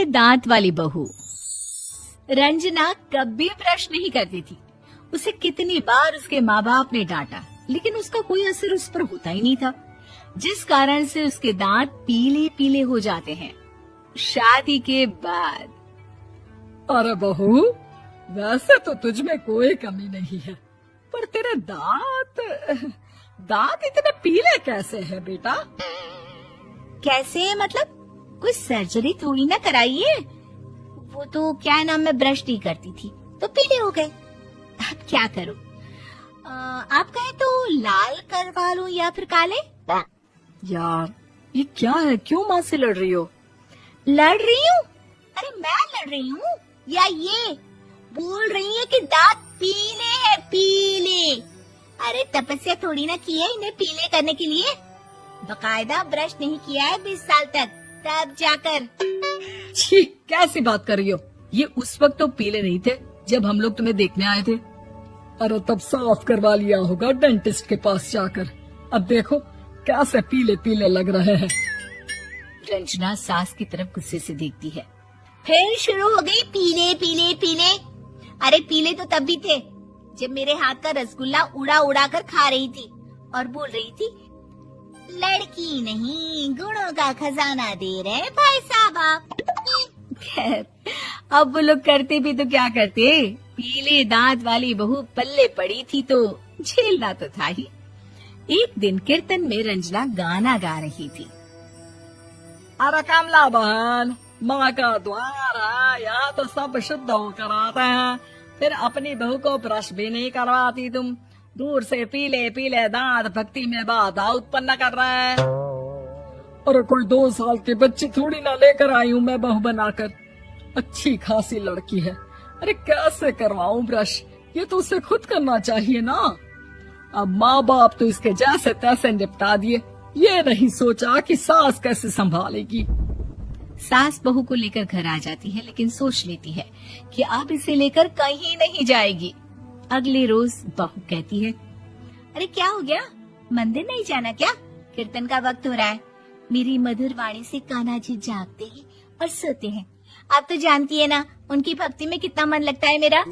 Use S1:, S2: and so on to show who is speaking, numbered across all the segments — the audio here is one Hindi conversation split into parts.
S1: दांत वाली बहू। रंजना कभी ब्रश नहीं करती थी। उसे कितनी बार उसके माँ बाप ने डांटा, लेकिन उसका कोई असर उस पर होता ही नहीं था, जिस कारण से उसके दांत पीले पीले हो जाते हैं। शादी के बाद।
S2: अरे बहू, वैसे तो तुझ में कोई कमी नहीं है, पर तेरे दांत इतने पीले कैसे हैं बेटा?
S1: कैसे मतलब? कोई सर्जरी थोड़ी ना कराई है। वो तो क्या नाम, मैं ब्रश नहीं करती थी तो पीले हो गए। अब क्या करूं? आप कहें तो लाल करवा लूं या फिर काले?
S2: यार ये क्या है, क्यों माँ से लड़ रही हो?
S1: लड़ रही हूँ? अरे मैं लड़ रही हूँ या ये बोल रही है कि दांत पीले हैं, पीले। अरे तपस्या थोड़ी ना की है इन्हें पीले करने के लिए। बकायदा ब्रश नहीं किया है 20 साल तक, तब जाकर।
S2: छी, कैसी बात कर रही हो? ये उस वक्त तो पीले नहीं थे जब हम लोग तुम्हें देखने आए थे। अरे तब साफ करवा लिया होगा डेंटिस्ट के पास जाकर। अब देखो कैसे पीले पीले लग रहे हैं।
S1: रंजना सास की तरफ गुस्से से देखती है। फिर शुरू हो गई पीले पीले पीले। अरे पीले तो तब भी थे जब मेरे हाथ का रसगुल्ला उड़ा उड़ा कर खा रही थी और बोल रही थी, लड़की नहीं गुणों का खजाना दे रहे भाई साहब आप। खैर, अब वो लोग करते भी तो क्या करते, पीले दांत वाली बहू पल्ले पड़ी थी तो झेलना तो था ही। एक दिन कीर्तन में रंजना गाना गा रही थी।
S2: अरे कमला बहन, माँ का द्वार है, यहाँ तो सब शुद्ध होकर आते हैं, फिर अपनी बहू को ब्रश भी नहीं करवाती तुम। दूर से पीले पीले दांत भक्ति में बाधा उत्पन्न कर रहे हैं। अरे कोई 2 साल के बच्चे थोड़ी ना लेकर आई हूँ मैं बहू बनाकर। अच्छी खासी लड़की है, अरे कैसे करवाऊं ब्रश? ये तो उसे खुद करना चाहिए ना। अब माँ बाप तो इसके जैसे तैसे निपटा दिए, ये नहीं सोचा कि सास कैसे संभालेगी।
S1: सास बहू को लेकर घर आ जाती है, लेकिन सोच लेती है कि अब इसे लेकर कहीं नहीं जाएगी। अगले रोज बहू कहती है, अरे क्या हो गया, मंदिर नहीं जाना क्या? कीर्तन का वक्त हो रहा है। मेरी मधुर वाणी से कान्हा जी जागते हैं और सोते हैं। आप तो जानती है ना उनकी भक्ति में कितना मन लगता है मेरा।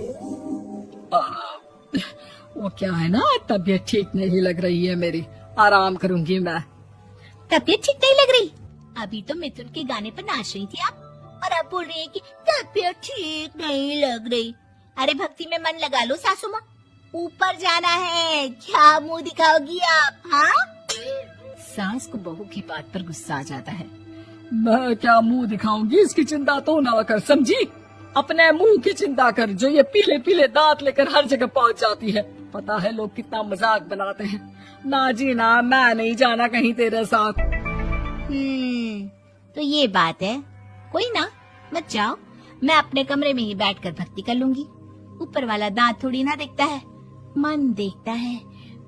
S2: वो क्या है ना, तबीयत ठीक नहीं लग रही है मेरी, आराम करूंगी मैं।
S1: तबीयत ठीक नहीं लग रही? अभी तो मिथुन के गाने पर नाच रही थी आप, और अब बोल रही है कि तबीयत ठीक नहीं लग रही। अरे भक्ति में मन लगा लो सासू माँ, ऊपर जाना है, क्या मुंह दिखाओगी आप? हाँ? सास को बहू की बात पर गुस्सा आ जाता है।
S2: मैं क्या मुंह दिखाऊंगी, इसकी चिंता तो ना कर, समझी? अपने मुंह की चिंता कर, जो ये पीले पीले दांत लेकर हर जगह पहुंच जाती है। पता है लोग कितना मजाक बनाते हैं। ना जी ना, मैं नहीं जाना कहीं तेरे साथ।
S1: तो ये बात है। कोई ना, मत जाओ, मैं अपने कमरे में ही बैठकर भक्ति कर लूंगी। ऊपर वाला दांत थोड़ी ना देखता है, मन देखता है,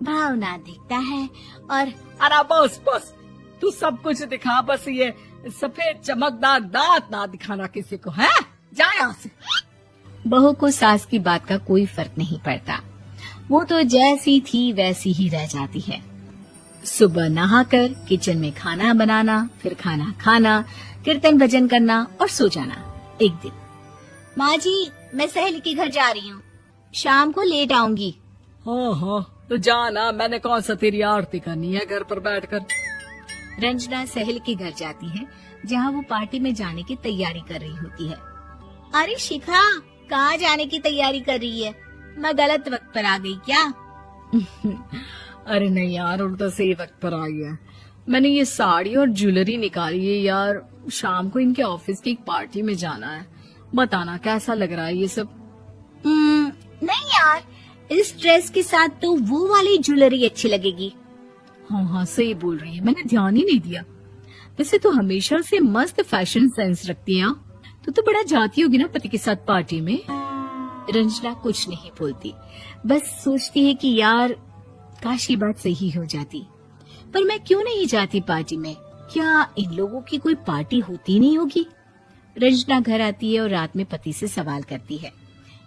S1: भावना देखता है। और
S2: अरे बस बस, तू सब कुछ दिखा, बस ये सफेद चमकदार दांत ना दिखाना किसी को, है? जा यहाँ से।
S1: बहू को सास की बात का कोई फर्क नहीं पड़ता, वो तो जैसी थी वैसी ही रह जाती है। सुबह नहाकर किचन में खाना बनाना, फिर खाना खाना, कीर्तन भजन करना और सो जाना। एक दिन, माँ जी मैं सहेली के घर जा रही हूँ, शाम को लेट आऊंगी।
S2: हाँ, तो जाना, मैंने कौन सा तेरी आरती करनी है घर पर बैठकर।
S1: रंजना सहेली के घर जाती है, जहाँ वो पार्टी में जाने की तैयारी कर रही होती है। अरे शिखा, कहाँ जाने की तैयारी कर रही है? मैं गलत वक्त पर आ गई क्या?
S2: अरे नहीं यार, उल्टा सही वक्त पर आई है। मैंने ये साड़ी और ज्वेलरी निकाली है यार, शाम को इनके ऑफिस की एक पार्टी में जाना है। बताना कैसा लग रहा है ये सब?
S1: नहीं यार, इस ड्रेस के साथ तो वो वाली ज्वेलरी अच्छी लगेगी।
S2: हाँ सही बोल रही है, मैंने ध्यान ही नहीं दिया। वैसे तो हमेशा से मस्त फैशन सेंस रखती है। तो बड़ा जाती होगी ना पति के साथ पार्टी में।
S1: रंजना कुछ नहीं बोलती, बस सोचती है कि यार काश ये बात सही हो जाती, पर मैं क्यों नहीं जाती पार्टी में? क्या इन लोगों की कोई पार्टी होती नहीं होगी? रंजना घर आती है और रात में पति से सवाल करती है,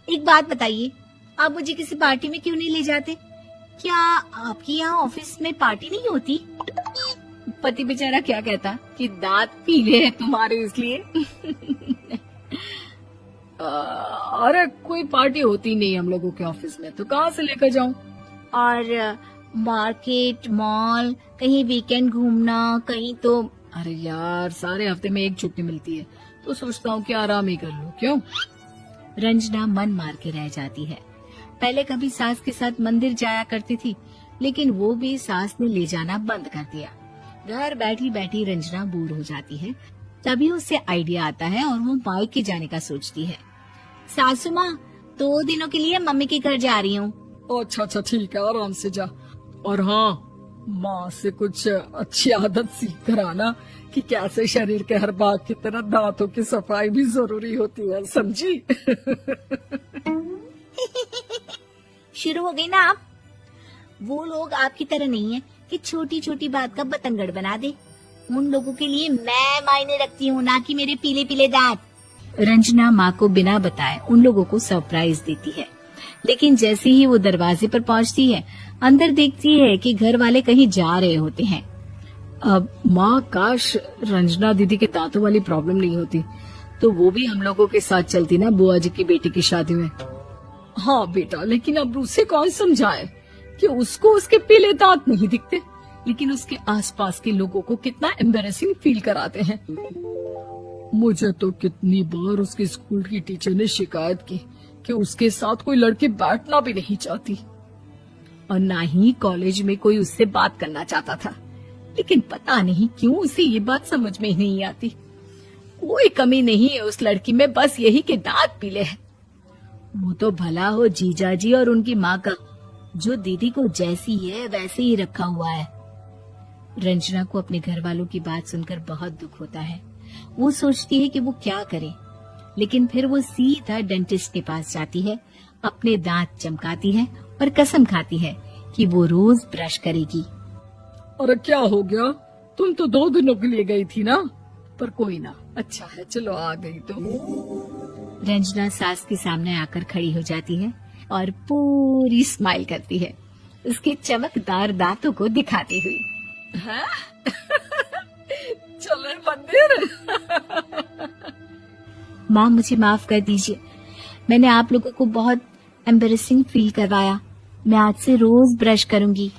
S1: एक बात बताइए, आप मुझे किसी पार्टी में क्यों नहीं ले जाते? क्या आपके यहाँ ऑफिस में पार्टी नहीं होती? पति बेचारा क्या कहता कि दांत पीले हैं तुम्हारे इसलिए।
S2: अरे कोई पार्टी होती नहीं हम लोगों के ऑफिस में, तो कहाँ से लेकर जाऊं?
S1: और मार्केट, मॉल, कहीं वीकेंड घूमना, कहीं तो।
S2: अरे यार, सारे हफ्ते में एक छुट्टी मिलती है, तो सोचता हूँ कि आराम ही कर लूं। क्यों?
S1: रंजना मन मार के रह जाती है। पहले कभी सास के साथ मंदिर जाया करती थी, लेकिन वो भी सास ने ले जाना बंद कर दिया। घर बैठी बैठी रंजना बोर हो जाती है। तभी उसे आइडिया आता है और वो मायके जाने का सोचती है। सासू माँ, 2 दिनों के लिए मम्मी के घर जा रही हूँ।
S2: अच्छा अच्छा, ठीक है, आराम से जा। और हाँ, माँ से कुछ अच्छी आदत सीख कर आना कि कैसे शरीर के हर भाग की तरह दांतों की सफाई भी जरूरी होती है, समझी?
S1: शुरू हो गई ना आप। वो लोग आपकी तरह नहीं है कि छोटी छोटी बात का बतंगड़ बना दे। उन लोगों के लिए मैं मायने रखती हूँ, ना कि मेरे पीले पीले दांत। रंजना माँ को बिना बताए उन लोगों को सरप्राइज देती है, लेकिन जैसे ही वो दरवाजे पर पहुँचती है, अंदर देखती है कि घर वाले कहीं जा रहे होते हैं।
S2: अब माँ, काश रंजना दीदी के दांतों वाली प्रॉब्लम नहीं होती, तो वो भी हम लोगों के साथ चलती ना बुआ जी की बेटी की शादी में। हाँ बेटा, लेकिन अब उसे कौन समझाए कि उसको उसके पीले दांत नहीं दिखते, लेकिन उसके आसपास के लोगों को कितना एम्बैरेसिंग फील कराते हैं। मुझे तो कितनी बार उसके स्कूल की टीचर ने शिकायत की कि उसके साथ कोई लड़की बैठना भी नहीं चाहती, और ना ही कॉलेज में कोई उससे बात करना चाहता था। लेकिन पता नहीं क्यों उसे ये बात समझ में ही नहीं आती। कोई कमी नहीं है उस लड़की में, बस यही कि दांत पीले हैं। वो तो भला हो जीजा जी और उनकी माँ का, जो दीदी को जैसी है वैसे ही रखा हुआ है। रंजना को अपने घर वालों की बात सुनकर बहुत दुख होता है। वो सोचती है कि वो क्या करे, लेकिन फिर वो सीधा डेंटिस्ट के पास जाती है, अपने दांत चमकाती है और कसम खाती है कि वो रोज ब्रश करेगी। अरे क्या हो गया? तुम तो 2 दिनों के लिए गई थी ना, पर कोई ना, अच्छा है, चलो आ गई तो।
S1: रंजना सास के सामने आकर खड़ी हो जाती है और पूरी स्माइल करती है, उसके चमकदार दांतों को दिखाती हुई।
S2: हैं? चले मंदिर?
S1: माँ, मुझे माफ कर दीजिए, मैंने आप लोगों को बहुत एम्बैरेसिंग फील करवाया। मैं आज से रोज ब्रश करूंगी।